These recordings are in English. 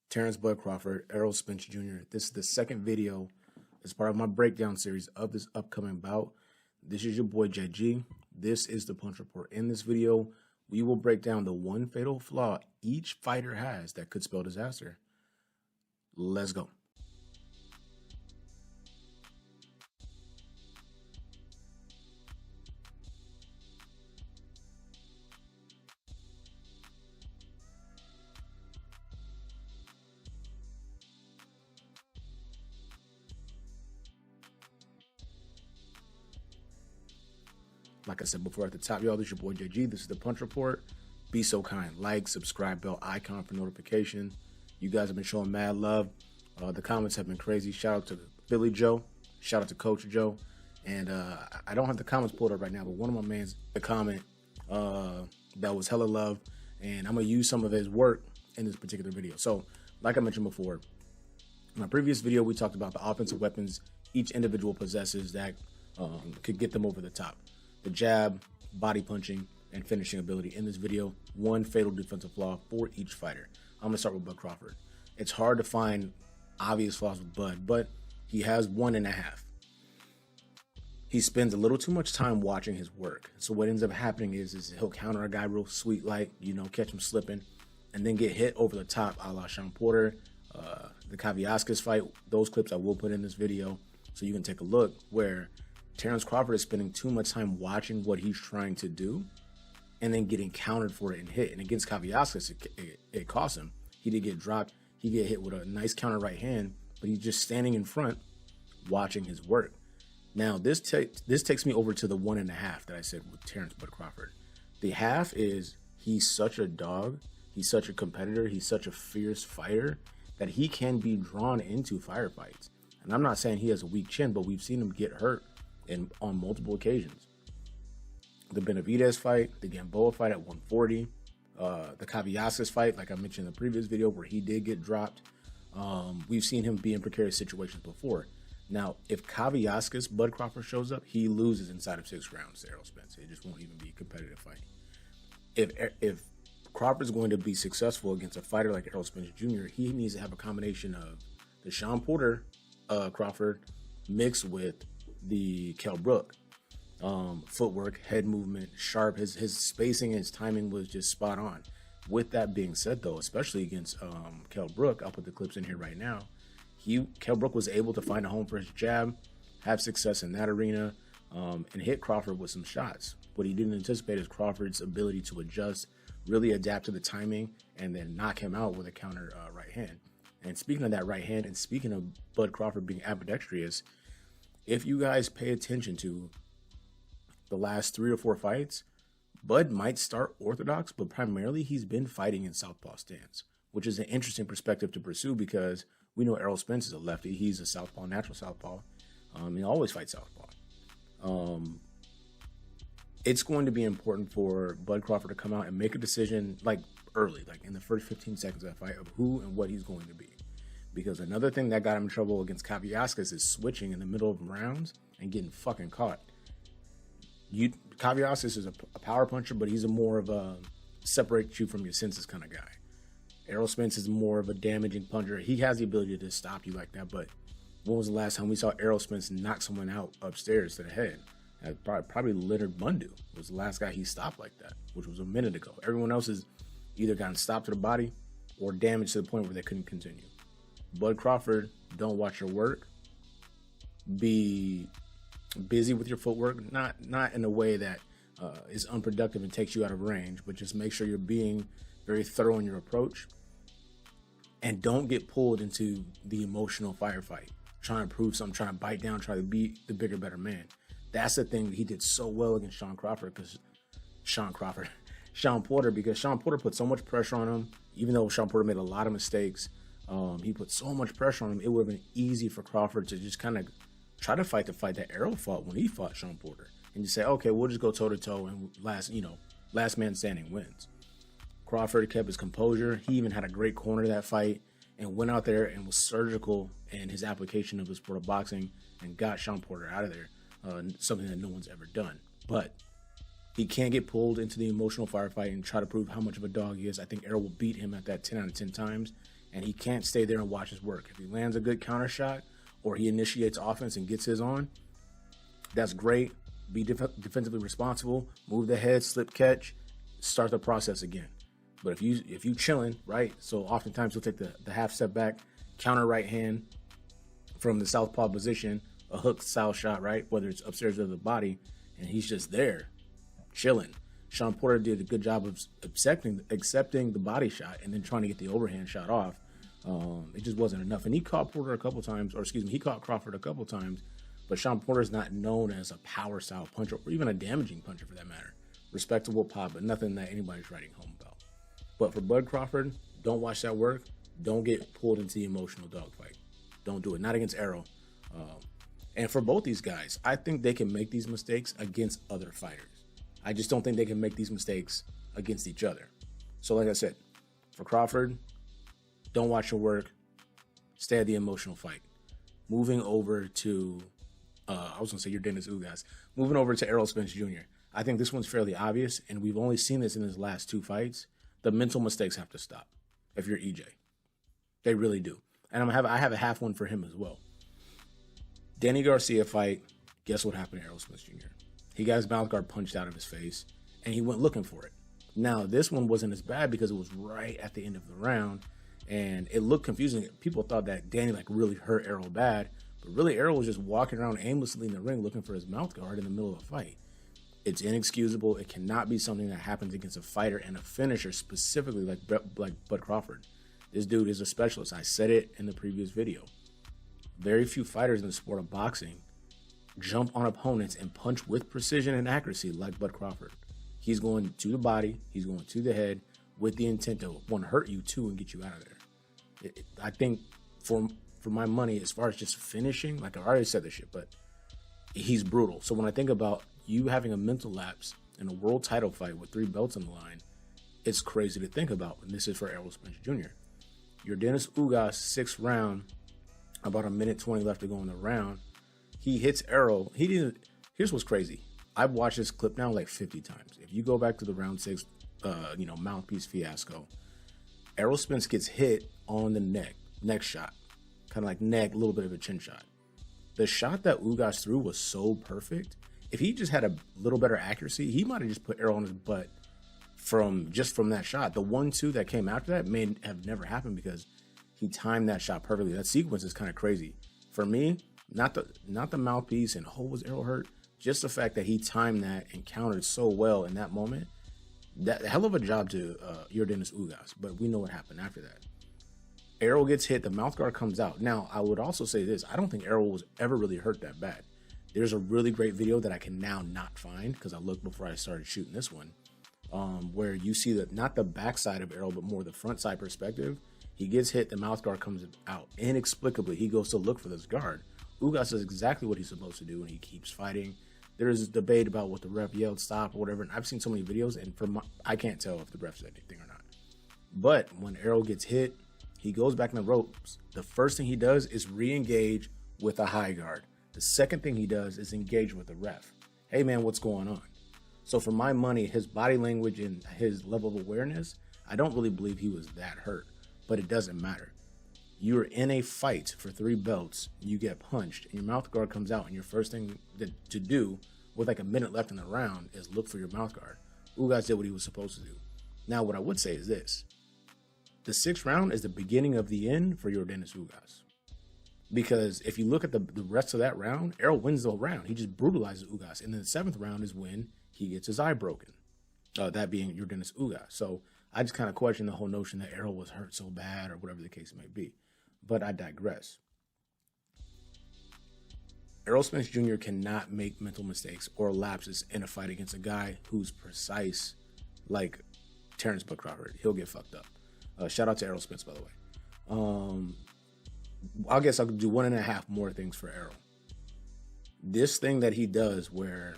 Terence Crawford, Errol Spence Jr. This is the second video as part of my breakdown series of this upcoming bout. This is your boy JG. This is the punch report. In this video, we will break down the one fatal flaw each fighter has that could spell disaster. Let's go. Like I said before at the top, y'all, this is your boy JG. This is the punch report. Be so kind. Like, subscribe, bell icon for notification. You guys have been showing mad love. The comments have been crazy. Shout out to Philly Joe. Shout out to Coach Joe. And I don't have the comments pulled up right now, but one of my mans, the comment that was hella love. And I'm going to use some of his work in this particular video. So, like I mentioned before, in my previous video, we talked about the offensive weapons each individual possesses that could get them over the top. The jab, body punching, and finishing ability. In this video, one fatal defensive flaw for each fighter. I'm going to start with Bud Crawford. It's hard to find obvious flaws with Bud, but he has 1.5. He spends a little too much time watching his work. So what ends up happening is he'll counter a guy real sweet like, catch him slipping, and then get hit over the top a la Sean Porter. The Kaviaskis fight, those clips I will put in this video so you can take a look, where Terence Crawford is spending too much time watching what he's trying to do and then getting countered for it and hit. And against Kaviaskis, it cost him. He did get dropped. He get hit with a nice counter right hand, but he's just standing in front watching his work. Now, this takes me over to the 1.5 that I said with Terence Crawford. The half is he's such a dog. He's such a competitor. He's such a fierce fighter that he can be drawn into firefights. And I'm not saying he has a weak chin, but we've seen him get hurt on multiple occasions. The Benavidez fight, the Gamboa fight at 140, the Kaviaskis fight, like I mentioned in the previous video, where he did get dropped. We've seen him be in precarious situations before. Now, if Kaviaskis, Bud Crawford, shows up, he loses inside of 6 rounds to Errol Spence. It just won't even be a competitive fight. If Crawford's going to be successful against a fighter like Errol Spence Jr., he needs to have a combination of the Sean Porter Crawford mixed with the Kell Brook footwork, head movement, sharp. His spacing and his timing was just spot on. With that being said, though, especially against Kell Brook, I'll put the clips in here right now. Kell Brook was able to find a home for his jab, have success in that arena, and hit Crawford with some shots. What he didn't anticipate is Crawford's ability to adjust, really adapt to the timing, and then knock him out with a counter right hand. And speaking of that right hand, and speaking of Bud Crawford being ambidextrous, if you guys pay attention to the last 3 or 4 fights, Bud might start orthodox, but primarily he's been fighting in southpaw stance, which is an interesting perspective to pursue because we know Errol Spence is a lefty. He's a southpaw, natural southpaw. He always fights southpaw. It's going to be important for Bud Crawford to come out and make a decision like early, like in the first 15 seconds of that fight, of who and what he's going to be. Because another thing that got him in trouble against Kaviaskis is switching in the middle of rounds and getting fucking caught. Kaviaskis is a power puncher, but he's more of a separate you from your senses kind of guy. Errol Spence is more of a damaging puncher. He has the ability to stop you like that, but when was the last time we saw Errol Spence knock someone out upstairs to the head? Probably Leonard Bundu was the last guy he stopped like that, which was a minute ago. Everyone else has either gotten stopped to the body or damaged to the point where they couldn't continue. Bud Crawford, don't watch your work. Be busy with your footwork, not in a way that is unproductive and takes you out of range, but just make sure you're being very thorough in your approach. And don't get pulled into the emotional firefight, trying to prove something, trying to bite down, try to be the bigger, better man. That's the thing he did so well against Sean Porter, because Sean Porter put so much pressure on him. Even though Sean Porter made a lot of mistakes, he put so much pressure on him, it would have been easy for Crawford to just kind of try to fight the fight that Errol fought when he fought Sean Porter. And just say, okay, we'll just go toe-to-toe and last man standing wins. Crawford kept his composure. He even had a great corner that fight and went out there and was surgical in his application of the sport of boxing and got Sean Porter out of there, something that no one's ever done. But he can't get pulled into the emotional firefight and try to prove how much of a dog he is. I think Errol will beat him at that 10 out of 10 times. and he can't stay there and watch his work. If he lands a good counter shot or he initiates offense and gets his on, that's great. Be defensively responsible, move the head, slip catch, start the process again. But if you chilling, right? So oftentimes he'll take the half step back, counter right hand from the southpaw position, a hook style shot, right? Whether it's upstairs or the body, and he's just there, chilling. Sean Porter did a good job of accepting the body shot and then trying to get the overhand shot off. It just wasn't enough. And he caught Porter a couple times, he caught Crawford a couple times, but Sean Porter's not known as a power style puncher or even a damaging puncher for that matter. Respectable pop, but nothing that anybody's writing home about. But for Bud Crawford, don't watch that work. Don't get pulled into the emotional dogfight. Don't do it. Not against Errol. And for both these guys, I think they can make these mistakes against other fighters. I just don't think they can make these mistakes against each other. So like I said, for Crawford, don't watch your work. Stay at the emotional fight. Moving over to, I was going to say your Dennis Ugas. Moving over to Errol Spence Jr. I think this one's fairly obvious, and we've only seen this in his last 2 fights. The mental mistakes have to stop if you're EJ. They really do. And I have a half one for him as well. Danny Garcia fight, guess what happened to Errol Spence Jr.? He got his mouth guard punched out of his face, and he went looking for it. Now, this one wasn't as bad because it was right at the end of the round, and it looked confusing. People thought that Danny really hurt Errol bad, but really Errol was just walking around aimlessly in the ring looking for his mouth guard in the middle of the fight. It's inexcusable. It cannot be something that happens against a fighter and a finisher, specifically like Bud Crawford. This dude is a specialist. I said it in the previous video. Very few fighters in the sport of boxing jump on opponents and punch with precision and accuracy like Bud Crawford. He's going to the body, he's going to the head with the intent to one, hurt you too and get you out of there. I think for my money, as far as just finishing, like I already said this shit, but he's brutal. So when I think about you having a mental lapse in a world title fight with 3 belts on the line, it's crazy to think about. And this is for Errol Spence Jr. Your Dennis Ugas 6th round, about 1:20 left to go in the round. He hits Errol. Here's what's crazy. I've watched this clip now like 50 times. If you go back to the round 6, mouthpiece fiasco, Errol Spence gets hit on the neck shot, kind of like neck, a little bit of a chin shot. The shot that Ugas threw was so perfect. If he just had a little better accuracy, he might have just put Errol on his butt from that shot. The 1-2 that came after that may have never happened because he timed that shot perfectly. That sequence is kind of crazy. For me, not the mouthpiece and was Errol hurt, just the fact that he timed that and countered so well in that moment. That hell of a job to your Dennis Ugas, but we know what happened after that. Errol gets hit, the mouth guard comes out. Now, I would also say this, I don't think Errol was ever really hurt that bad. There's a really great video that I can now not find because I looked before I started shooting this one, where you see that not the backside of Errol, but more the front side perspective. He gets hit, the mouth guard comes out. Inexplicably, he goes to look for this guard. Ugas does exactly what he's supposed to do, and he keeps fighting. There's a debate about what the ref yelled, stop, or whatever, and I've seen so many videos, and I can't tell if the ref said anything or not. But when Errol gets hit, he goes back in the ropes. The first thing he does is re-engage with a high guard. The second thing he does is engage with the ref. Hey, man, what's going on? So for my money, his body language and his level of awareness, I don't really believe he was that hurt, but it doesn't matter. You're in a fight for 3 belts, you get punched, and your mouth guard comes out, and your first thing to do with like a minute left in the round is look for your mouth guard. Ugas did what he was supposed to do. Now, what I would say is this. The 6th round is the beginning of the end for your Dennis Ugas. Because if you look at the rest of that round, Errol wins the round. He just brutalizes Ugas. And then the 7th round is when he gets his eye broken. That being your Dennis Ugas. So I just kind of question the whole notion that Errol was hurt so bad or whatever the case may be. But I digress. Errol Spence Jr. cannot make mental mistakes or lapses in a fight against a guy who's precise like Terence Crawford. He'll get fucked up. Shout out to Errol Spence, by the way. I guess I'll do 1.5 more things for Errol. This thing that he does where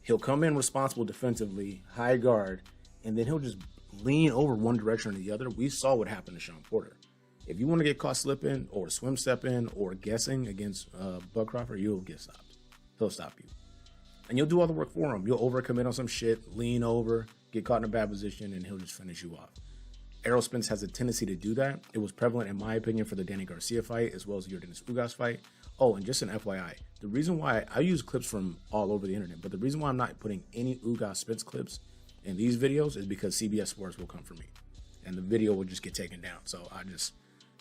he'll come in responsible defensively, high guard, and then he'll just lean over one direction or the other. We saw what happened to Sean Porter. If you want to get caught slipping or swim stepping or guessing against Bud Crawford, you'll get stopped. He'll stop you. And you'll do all the work for him. You'll overcommit on some shit, lean over, get caught in a bad position, and he'll just finish you off. Errol Spence has a tendency to do that. It was prevalent, in my opinion, for the Danny Garcia fight as well as the Yordenis Ugas fight. Oh, and just an FYI, the reason why I use clips from all over the internet, but the reason why I'm not putting any Ugas Spence clips in these videos is because CBS Sports will come for me, and the video will just get taken down. So I just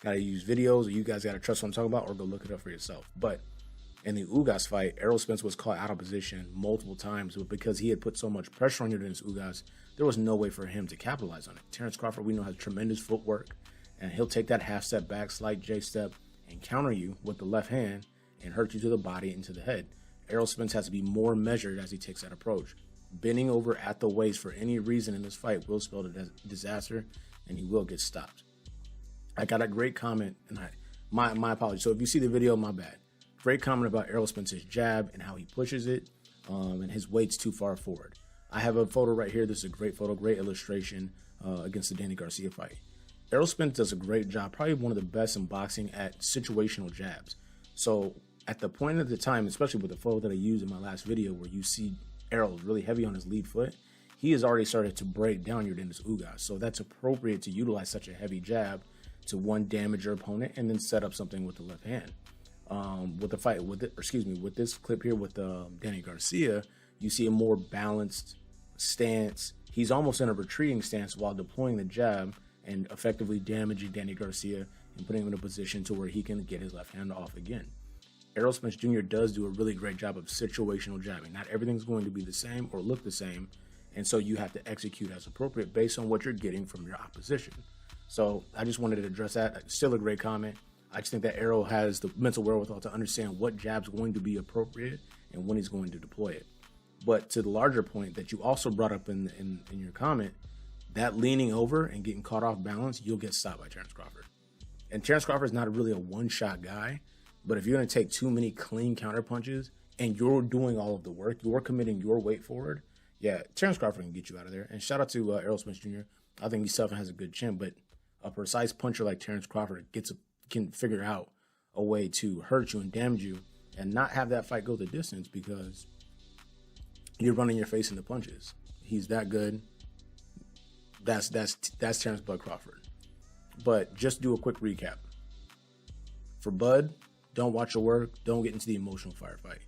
gotta use videos, or you guys gotta trust what I'm talking about, or go look it up for yourself. But in the Ugas fight, Errol Spence was caught out of position multiple times, but because he had put so much pressure on Yordenis Ugas, there was no way for him to capitalize on it. Terence Crawford, we know, has tremendous footwork, and he'll take that half step back, slight J step, and counter you with the left hand and hurt you to the body and to the head. Errol Spence has to be more measured as he takes that approach. Bending over at the waist for any reason in this fight will spell a disaster, and he will get stopped. I got a great comment, and my apologies. So if you see the video, my bad. Great comment about Errol Spence's jab and how he pushes it, and his weight's too far forward. I have a photo right here. This is a great photo, great illustration against the Danny Garcia fight. Errol Spence does a great job, probably one of the best in boxing at situational jabs. So at the point of the time, especially with the photo that I used in my last video where you see Errol really heavy on his lead foot, he has already started to break down Yordenis Ugas. So that's appropriate to utilize such a heavy jab to, one, damage your opponent and then set up something with the left hand. With the fight, with this clip here with Danny Garcia, you see a more balanced stance. He's almost in a retreating stance while deploying the jab and effectively damaging Danny Garcia and putting him in a position to where he can get his left hand off again. Errol Spence Jr. does do a really great job of situational jabbing. Not everything's going to be the same or look the same, and so you have to execute as appropriate based on what you're getting from your opposition. So I just wanted to address that. Still a great comment. I just think that Errol has the mental wherewithal to understand what jab's going to be appropriate and when he's going to deploy it. But to the larger point that you also brought up in your comment, that leaning over and getting caught off balance, you'll get stopped by Terence Crawford. And Terence Crawford is not really a one-shot guy, but if you're going to take too many clean counter punches and you're doing all of the work, you're committing your weight forward, yeah, Terence Crawford can get you out of there. And shout out to Errol Spence Jr. I think he's tough and has a good chin, but a precise puncher like Terence Crawford can figure out a way to hurt you and damage you and not have that fight go the distance because you're running your face into punches. He's that good. That's Terence Bud Crawford. But just do a quick recap. For Bud, don't watch your work. Don't get into the emotional firefight.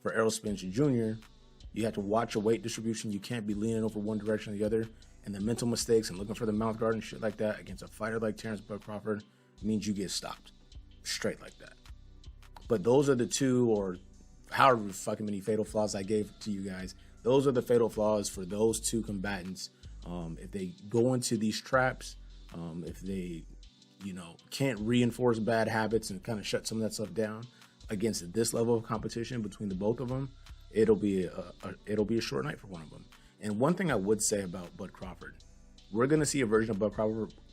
For Errol Spence Jr., you have to watch your weight distribution. You can't be leaning over one direction or the other. And the mental mistakes and looking for the mouth guard and shit like that against a fighter like Terence Bud Crawford means you get stopped. Straight like that. But those are the two, or however fucking many fatal flaws I gave to you guys, those are the fatal flaws for those two combatants. If they go into these traps, if they, can't reinforce bad habits and kind of shut some of that stuff down against this level of competition between the both of them, it'll be a short night for one of them. And one thing I would say about Bud Crawford, we're going to see a version of Bud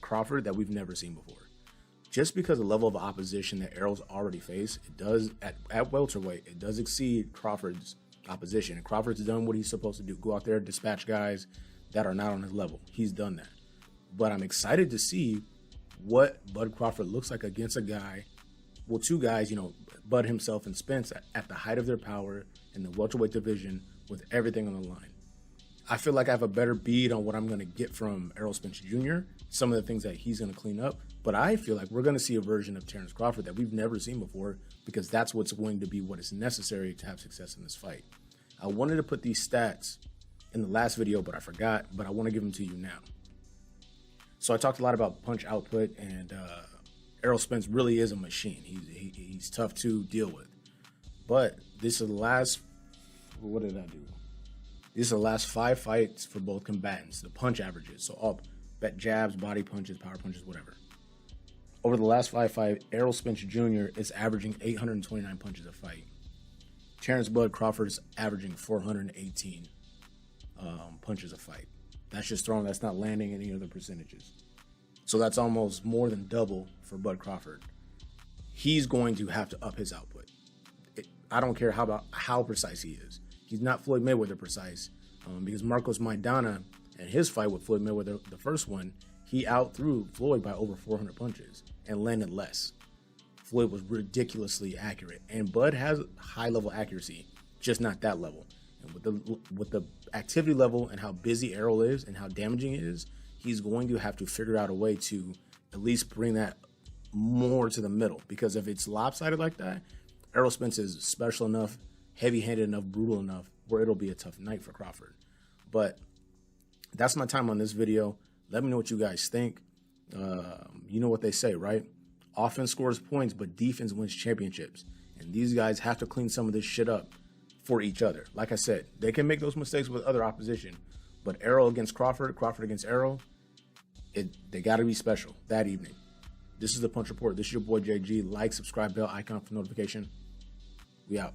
Crawford that we've never seen before. Just because the level of opposition that Errol's already faced, it does at welterweight, it does exceed Crawford's opposition. And Crawford's done what he's supposed to do: go out there, dispatch guys that are not on his level. He's done that. But I'm excited to see what Bud Crawford looks like against a guy, well, two guys, Bud himself and Spence at the height of their power in the welterweight division with everything on the line. I feel like I have a better bead on what I'm going to get from Errol Spence Jr., some of the things that he's going to clean up, but I feel like we're going to see a version of Terence Crawford that we've never seen before because that's what's going to be what is necessary to have success in this fight. I wanted to put these stats in the last video, but I forgot, but I want to give them to you now. So I talked a lot about punch output, and Errol Spence really is a machine. He's tough to deal with. But this is the last, what did I do? These are the last 5 fights for both combatants, the punch averages. So all bet jabs, body punches, power punches, whatever. Over the last 5 fights, Errol Spence Jr. is averaging 829 punches a fight. Terence Bud Crawford is averaging 418 punches a fight. That's just throwing, that's not landing any other percentages. So that's almost more than double for Bud Crawford. He's going to have to up his output. I don't care how precise he is. He's not Floyd Mayweather precise, because Marcos Maidana and his fight with Floyd Mayweather, the first one, he outthrew Floyd by over 400 punches and landed less. Floyd was ridiculously accurate, and Bud has high level accuracy, just not that level. And with the activity level and how busy Errol is and how damaging it is, he's going to have to figure out a way to at least bring that more to the middle. Because if it's lopsided like that, Errol Spence is special enough, heavy-handed enough, brutal enough, where it'll be a tough night for Crawford. But that's my time on this video. Let me know what you guys think. You know what they say, right? Offense scores points, but defense wins championships. And these guys have to clean some of this shit up for each other. Like I said, they can make those mistakes with other opposition, but Errol against Crawford, Crawford against Errol, they got to be special that evening. This is the Punch Report. This is your boy JG. Like, subscribe, bell icon for notification. We out.